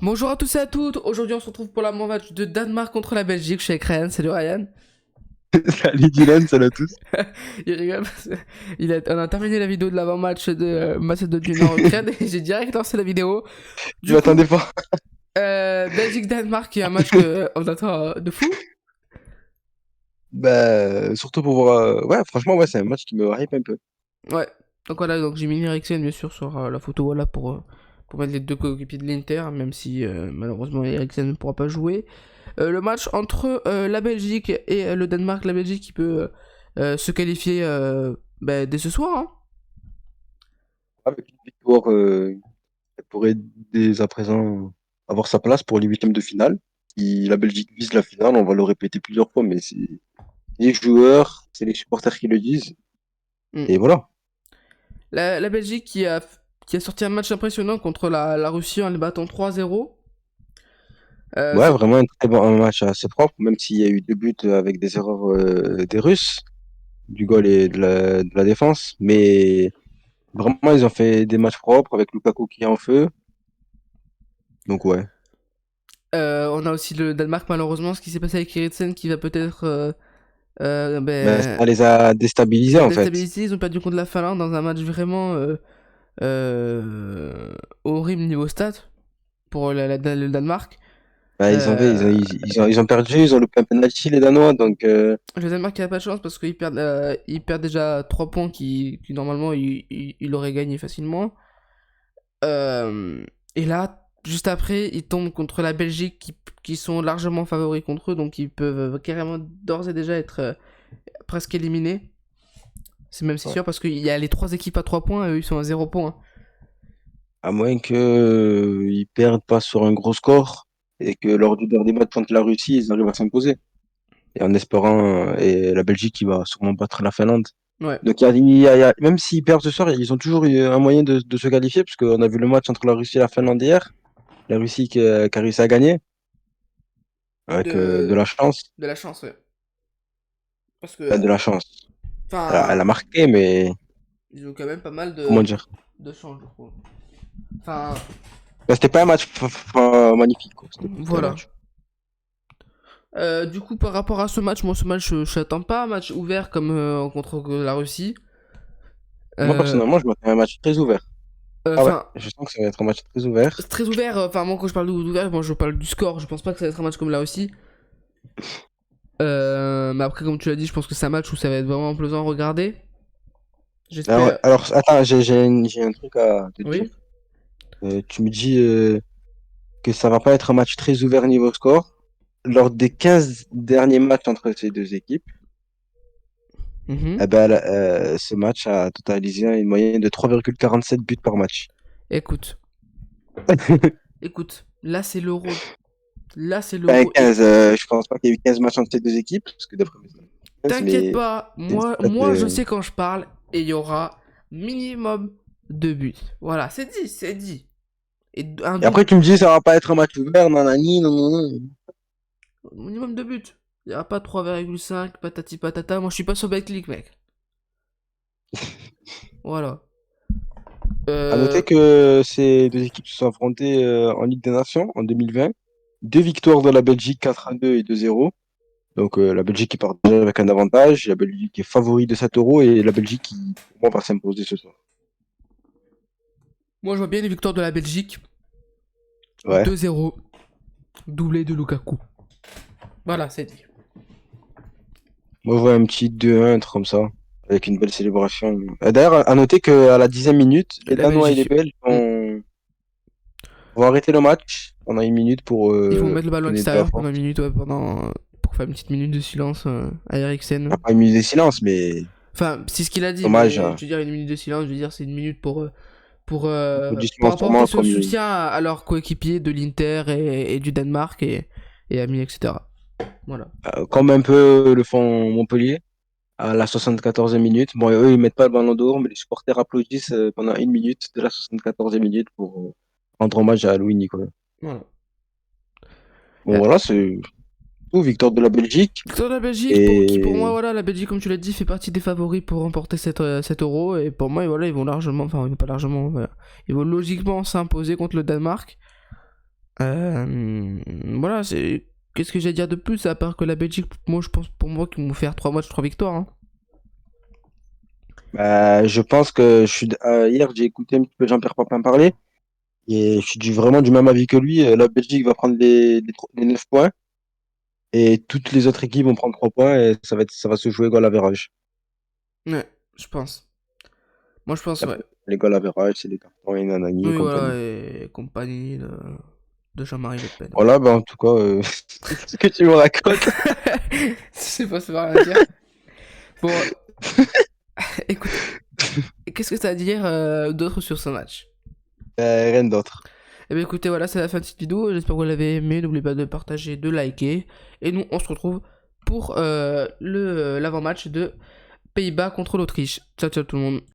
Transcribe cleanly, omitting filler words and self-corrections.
Bonjour à tous et à toutes, aujourd'hui on se retrouve pour l'avant-match de Danemark contre la Belgique, je suis avec Ryan, salut Ryan. Salut Dylan, salut à tous. Il rigole parce que on a terminé la vidéo de l'avant-match de Macédoine du Nord-Ukraine et j'ai direct lancé la vidéo. Tu Du coup, m'attendais pas? Belgique-Danemark qui est un match que on attend de fou. Bah, surtout pour voir. Ouais, franchement, ouais, c'est un match qui me hype un peu. Ouais, donc voilà, donc j'ai mis Eriksen bien sûr sur la photo voilà, pour mettre les deux coéquipiers de l'Inter, même si malheureusement Eriksen ne pourra pas jouer. Le match entre la Belgique et le Danemark, la Belgique qui peut se qualifier dès ce soir. Hein. Avec une victoire, elle pourrait dès à présent avoir sa place pour les huitièmes de finale. Si la Belgique vise la finale, on va le répéter plusieurs fois, mais c'est les joueurs, c'est les supporters qui le disent. Mm. Et voilà. La Belgique qui a sorti un match impressionnant contre la Russie en les battant 3-0. Ouais, vraiment un très bon un match assez propre, même s'il y a eu deux buts avec des erreurs des Russes, du goal et de la défense. Mais vraiment, ils ont fait des matchs propres avec Lukaku qui est en feu. Donc ouais. On a aussi le Danemark malheureusement, ce qui s'est passé avec Eriksen qui va peut-être Ben, ça les a les déstabilisés a en fait. déstabilisés. Ils ont perdu contre la Finlande dans un match vraiment horrible niveau stats pour le Danemark. Ben, Euh, ils ont perdu, ils ont loupé un penalty les Danois, donc le Danemark a pas de chance parce qu'ils perdent déjà 3 points qui normalement il aurait gagné facilement. Euh, et là, juste après, ils tombent contre la Belgique qui sont largement favoris contre eux, donc ils peuvent carrément d'ores et déjà être presque éliminés. C'est même si ouais. sûr parce qu'il y a les 3 équipes à 3 points et eux ils sont à 0 points. À moins que ils perdent pas sur un gros score et que lors du dernier match contre la Russie, ils arrivent à s'imposer. Et en espérant, et la Belgique qui va sûrement battre la Finlande. Ouais. Donc même s'ils perdent ce soir, ils ont toujours eu un moyen de se qualifier, parce qu'on a vu le match entre la Russie et la Finlande hier. La Russie qui a réussi à gagner avec de De, la chance. de la chance, ouais. Parce Enfin, que, de la chance. Elle a enfin, marqué, mais ils ont quand même pas mal comment dire? de chances, je trouve. Enfin, Bah, c'était pas un match magnifique, quoi. C'était un voilà. match. Du coup, par rapport à ce match, moi, ce match, je n'attends pas un match ouvert comme contre la Russie. Moi, Euh, personnellement, je m'attends à un match très ouvert. Ah ouais, Enfin, je sens que ça va être un match très ouvert. c'est très ouvert. Enfin, moi, quand je parle d'ouvert, moi, je parle du score. Je pense pas que ça va être un match comme la Russie. Mais après, comme tu l'as dit, je pense que c'est un match où ça va être vraiment plaisant à regarder. J'espère. Alors, attends, j'ai un truc à te dire. Oui. Tu me dis que ça va pas être un match très ouvert niveau score. Lors des 15 derniers matchs entre ces deux équipes, Mhm. eh ben, ce match a totalisé une moyenne de 3,47 buts par match. Écoute, écoute. Là, c'est l'euro. Là, c'est Ben, l'euro. Et 15, je pense pas qu'il y ait eu 15 matchs entre ces deux équipes, parce que d'après mes stats, 15, t'inquiète mais pas, c'est une stat, moi, je sais quand je parle. Et il y aura minimum 2 buts. Voilà, c'est dit, c'est dit. Et un Et après, double. tu me dis, ça va pas être un match ouvert, nanani, non, non, non. Minimum 2 buts. Il n'y aura pas 3,5, patati patata. Moi, je suis pas sur Betclic, mec. Voilà. À Euh, noter que ces deux équipes se sont affrontées en Ligue des Nations en 2020. Deux victoires de la Belgique, 4-2 et 2-0. Donc la Belgique qui part déjà avec un avantage, la Belgique est favori de 7 euros et la Belgique qui, pour moi, va s'imposer ce soir. Moi, je vois bien les victoires de la Belgique. Ouais. 2-0. Doublé de Lukaku. Voilà, c'est dit. Moi, je vois un petit 2-1, un truc comme ça, avec une belle célébration. D'ailleurs, à noter qu'à la 10e minute, les La Danois et les Belgique. Belges Hmm. vont arrêter le match pendant une minute pour Ils vont mettre le ballon donner de la extérieur pendant une force. minute, ouais, pour faire une petite minute de silence à Ah, Eriksen. pas une minute de silence, mais Enfin, c'est ce qu'il a dit, hommage mais à je veux dire une minute de silence, je veux dire c'est une minute pour applaudissements apporter sûrement ce comme soutien à leurs coéquipiers de l'Inter et du Danemark et amis, etc. Voilà. comme un peu le font Montpellier à la 74e minute. Bon, eux, ils mettent pas le ballon d'or, mais les supporters applaudissent pendant une minute de la 74e minute pour rendre hommage à Louis Nicolas. Voilà. Bon, voilà, c'est tout. Victoire de la Belgique. Victoire de la Belgique, qui pour moi, Et voilà, la Belgique, comme tu l'as dit, fait partie des favoris pour remporter cet euro. Et pour moi, voilà, ils vont largement, enfin, pas largement, voilà, ils vont logiquement s'imposer contre le Danemark. Voilà, c'est. Qu'est-ce que j'ai à dire de plus à part que la Belgique, moi je pense pour moi qu'ils vont faire 3 matchs, 3 victoires. Hein. Bah, je pense que hier, j'ai écouté un petit peu Jean-Pierre Papin parler et je suis vraiment du même avis que lui. La Belgique va prendre les 9 points et toutes les autres équipes vont prendre 3 points et ça va se jouer goal average. Ouais, je pense. Moi je pense, ouais. Après, les goal average, c'est les cartons et nanani et Oui, voilà, compagnie. et compagnie de Jean-Marie Le Pen. Voilà, bah, en tout cas, ce que tu me racontes. Je sais pas, ça veut rien dire. Bon, écoute, qu'est-ce que t'as à dire d'autre sur ce match? Rien d'autre. Eh bien écoutez, voilà, c'est la fin de cette vidéo. J'espère que vous l'avez aimé. N'oubliez pas de partager, de liker. Et nous, on se retrouve pour l'avant-match de Pays-Bas contre l'Autriche. Ciao, ciao tout le monde.